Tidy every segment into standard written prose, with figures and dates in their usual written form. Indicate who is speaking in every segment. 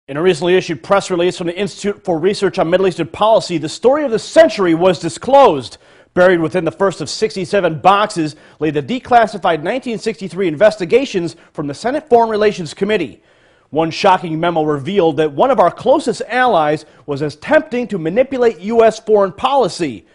Speaker 1: In a recently issued press release from the Institute for Research on Middle Eastern Policy, the story of the century was disclosed. Buried within the first of 67 boxes lay the declassified 1963 investigations from the Senate Foreign Relations Committee. One shocking memo revealed that one of our closest allies was attempting to manipulate U.S. foreign policy.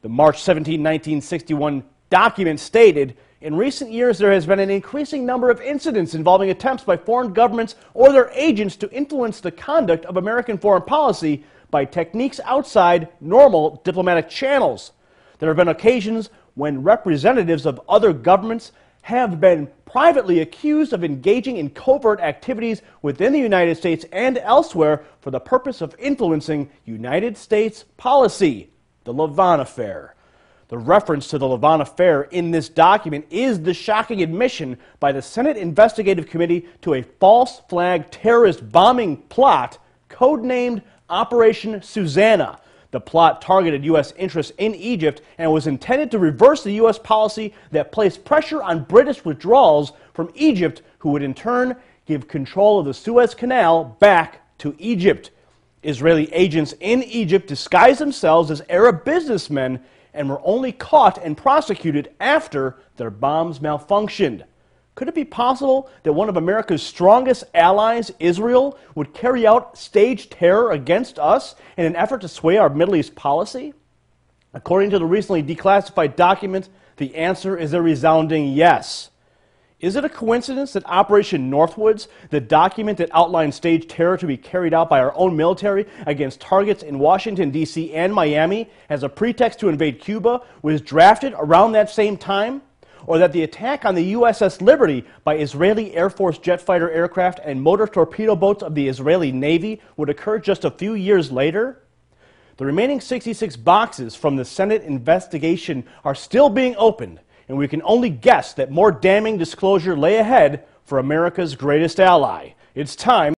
Speaker 1: The March 17, 1961 document stated, "In recent years, there has been an increasing number of incidents involving attempts by foreign governments or their agents to influence the conduct of American foreign policy by techniques outside normal diplomatic channels. There have been occasions when representatives of other governments have been privately accused of engaging in covert activities within the United States and elsewhere for the purpose of influencing United States policy." The Lavon Affair. The reference to the Lavon Affair in this document is the shocking admission by the Senate Investigative Committee to a false flag terrorist bombing plot codenamed Operation Susanna. The plot targeted U.S. interests in Egypt and was intended to reverse the U.S. policy that placed pressure on British withdrawals from Egypt, who would in turn give control of the Suez Canal back to Egypt. Israeli agents in Egypt disguised themselves as Arab businessmen and were only caught and prosecuted after their bombs malfunctioned. Could it be possible that one of America's strongest allies, Israel, would carry out staged terror against us in an effort to sway our Middle East policy? According to the recently declassified document, the answer is a resounding yes. Is it a coincidence that Operation Northwoods, the document that outlined staged terror to be carried out by our own military against targets in Washington, D.C. and Miami as a pretext to invade Cuba, was drafted around that same time? Or that the attack on the USS Liberty by Israeli Air Force jet fighter aircraft and motor torpedo boats of the Israeli Navy would occur just a few years later? The remaining 66 boxes from the Senate investigation are still being opened, and we can only guess that more damning disclosure lay ahead for America's greatest ally. It's time